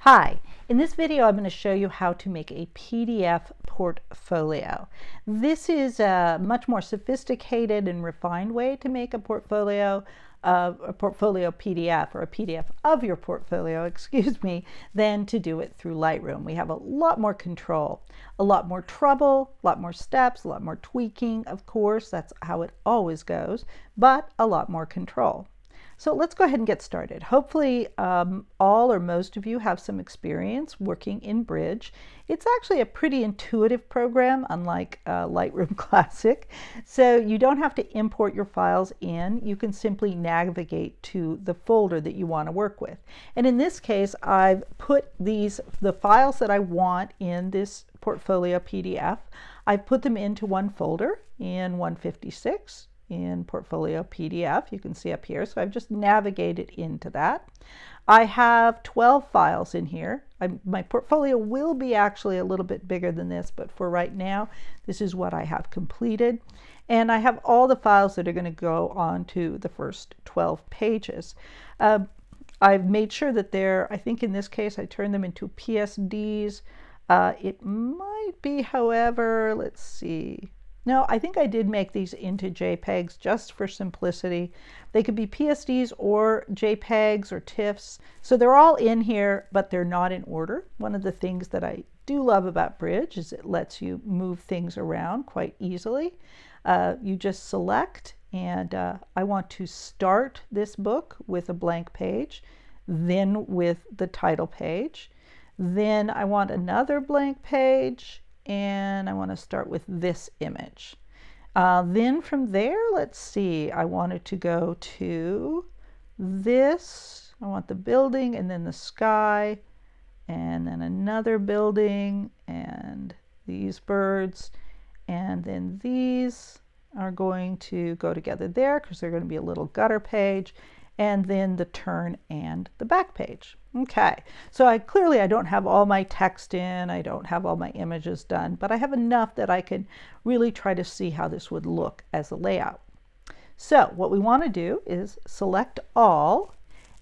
Hi, in this video I'm going to show you how to make a PDF portfolio. This is a much more sophisticated and refined way to make a portfolio PDF or a PDF of your portfolio, excuse me, than to do it through Lightroom. We have a lot more control, a lot more trouble, a lot more steps, a lot more tweaking, of course, that's how it always goes, but a lot more control. So let's go ahead and get started. Hopefully all or most of you have some experience working in Bridge. It's actually a pretty intuitive program, unlike Lightroom Classic. So you don't have to import your files in. You can simply navigate to the folder that you want to work with. And in this case, I've put the files that I want in this portfolio PDF. I've put them into one folder in 156. In portfolio PDF, you can see up here. So I've just navigated into that. I have 12 files in here. My portfolio will be actually a little bit bigger than this, but for right now, this is what I have completed. And I have all the files that are going to go on to the first 12 pages. I've made sure that I think in this case, I turned them into PSDs. It might be, however, let's see. No, I think I did make these into JPEGs just for simplicity. They could be PSDs or JPEGs or TIFFs. So they're all in here, but they're not in order. One of the things that I do love about Bridge is it lets you move things around quite easily. You just select, and I want to start this book with a blank page, then with the title page. Then I want another blank page, and I want to start with this image. Then from there, let's see, I wanted to go to this. I want the building and then the sky and then another building and these birds, and then these are going to go together there because they're going to be a little gutter page, and then the turn and the back page. Okay, so I don't have all my text in, I don't have all my images done, but I have enough that I can really try to see how this would look as a layout. So what we want to do is select all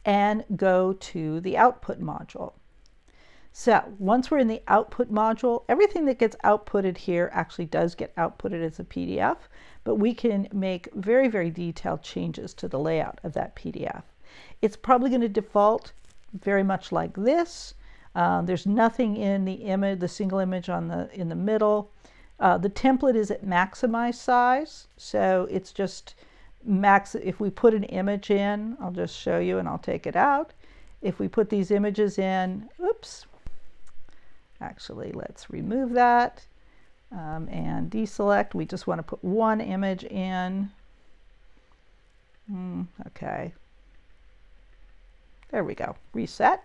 and go to the output module. So once we're in the output module, everything that gets outputted here actually does get outputted as a PDF, but we can make very, very detailed changes to the layout of that PDF. It's probably going to default very much like this. There's nothing in the image, the single image in the middle. The template is at maximize size, so it's just max. If we put an image in, I'll just show you and I'll take it out. If we put these images in, oops, actually let's remove that and deselect. We just want to put one image in. Okay. There we go, reset.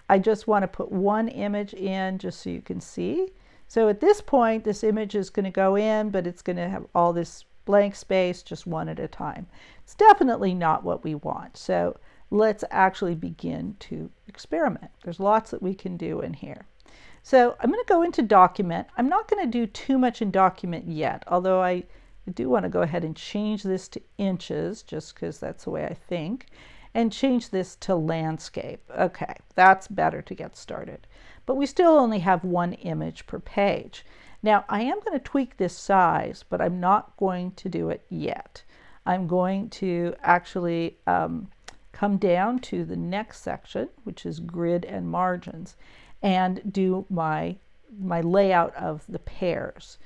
I just want to put one image in just so you can see. So at this point, this image is going to go in, but it's going to have all this blank space, just one at a time. It's definitely not what we want. So let's actually begin to experiment. There's lots that we can do in here. So I'm going to go into document. I'm not going to do too much in document yet, although I do want to go ahead and change this to inches just because that's the way I think. And change this to landscape. Okay, that's better to get started. But we still only have one image per page. Now, I am going to tweak this size, but I'm not going to do it yet. I'm going to actually come down to the next section, which is grid and margins, and do my layout of the pairs.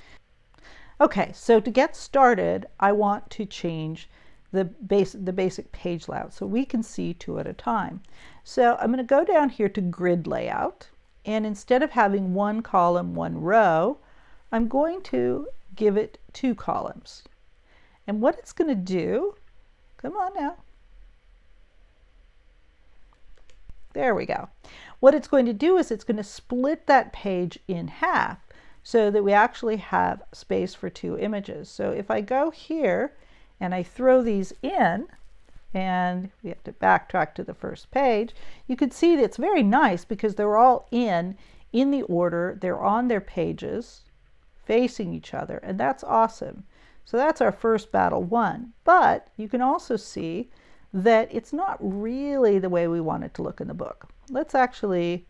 Okay, so to get started, I want to change the basic page layout so we can see two at a time. So I'm going to go down here to grid layout, and instead of having one column, one row, I'm going to give it 2 columns. And what it's going to do, come on now, there we go. What it's going to do is it's going to split that page in half so that we actually have space for 2 images. So if I go here and I throw these in, and we have to backtrack to the first page, you can see that it's very nice because they're all in the order, they're on their pages, facing each other, and that's awesome. So that's our first battle won. But you can also see that it's not really the way we want it to look in the book. Let's actually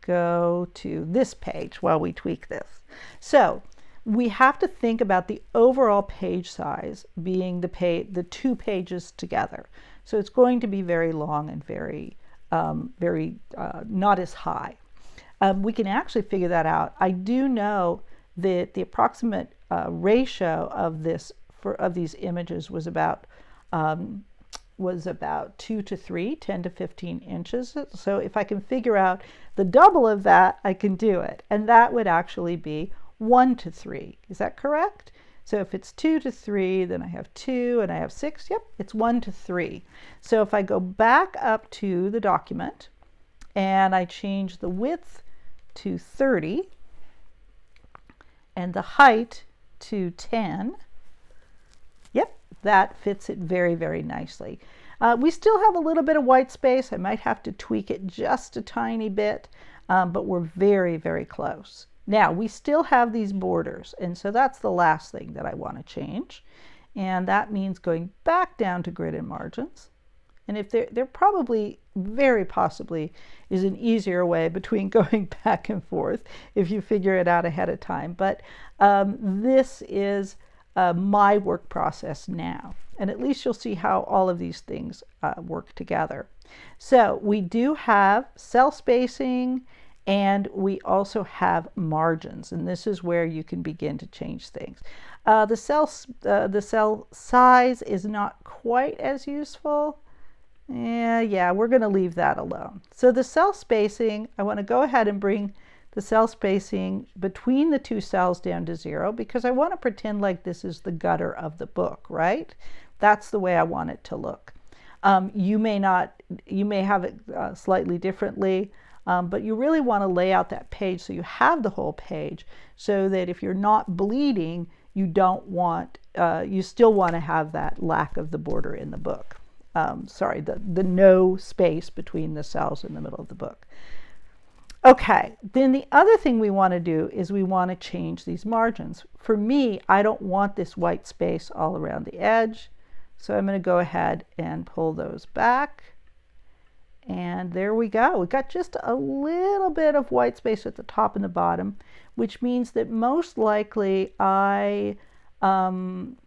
go to this page while we tweak this. So we have to think about the overall page size being the 2 pages together. So it's going to be very long and very not as high. We can actually figure that out. I do know that the approximate ratio of these images was about 2 to 3, 10 to 15 inches. So if I can figure out the double of that, I can do it. And that would actually be 1 to 3. Is that correct? So if it's 2 to 3, then I have 2 and I have 6. Yep, it's 1 to 3. So if I go back up to the document and I change the width to 30 and the height to 10, yep, that fits it very, very nicely. We still have a little bit of white space. I might have to tweak it just a tiny bit, but we're very, very close. Now, we still have these borders, and so that's the last thing that I want to change. And that means going back down to grid and margins. And if there probably, very possibly, is an easier way between going back and forth if you figure it out ahead of time. But this is my work process now. And at least you'll see how all of these things work together. So we do have cell spacing, and we also have margins, and this is where you can begin to change things. The cell size is not quite as useful. Yeah, we're going to leave that alone. So the cell spacing, I want to go ahead and bring the cell spacing between the 2 cells down to 0, because I want to pretend like this is the gutter of the book, right? That's the way I want it to look. You may have it slightly differently, but you really want to lay out that page so you have the whole page, so that if you're not bleeding, you still want to have that lack of the border in the book. Sorry, the no space between the cells in the middle of the book. Okay, then the other thing we want to do is we want to change these margins. For me, I don't want this white space all around the edge, so I'm going to go ahead and pull those back. And there we go. We got just a little bit of white space at the top and the bottom, which means that most likely I didn't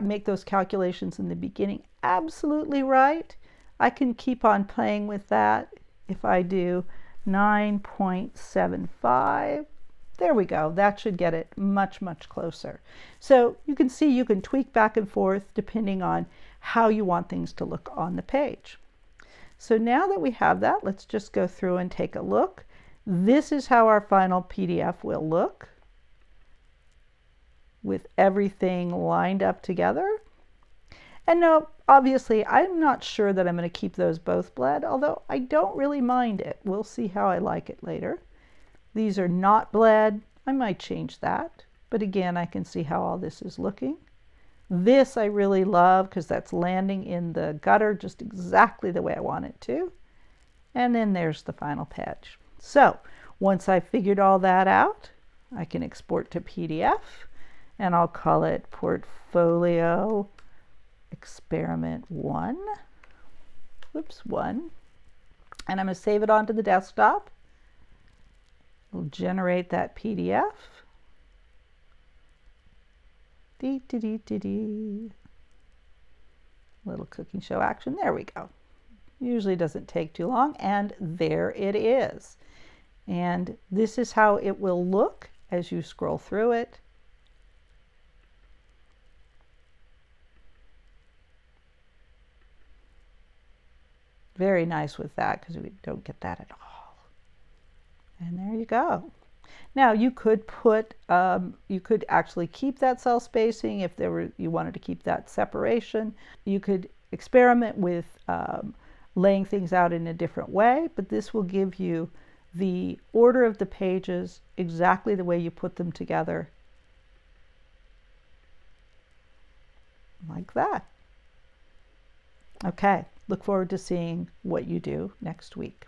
make those calculations in the beginning absolutely right. I can keep on playing with that. If I do 9.75, there we go. That should get it much, much closer. So you can see you can tweak back and forth depending on how you want things to look on the page. So now that we have that, let's just go through and take a look. This is how our final PDF will look, with everything lined up together. And no, obviously, I'm not sure that I'm going to keep those both bled, although I don't really mind it. We'll see how I like it later. These are not bled. I might change that. But again, I can see how all this is looking. This I really love because that's landing in the gutter just exactly the way I want it to. And then there's the final page. So once I've figured all that out, I can export to PDF, and I'll call it Portfolio Experiment 1. Whoops, 1. And I'm going to save it onto the desktop. We'll generate that PDF. Little cooking show action. There we go. Usually doesn't take too long, and there it is. And this is how it will look as you scroll through it. Very nice with that, because we don't get that at all. And there you go. Now you could you could actually keep that cell spacing if you wanted to keep that separation. You could experiment with laying things out in a different way, but this will give you the order of the pages exactly the way you put them together, like that. Okay, look forward to seeing what you do next week.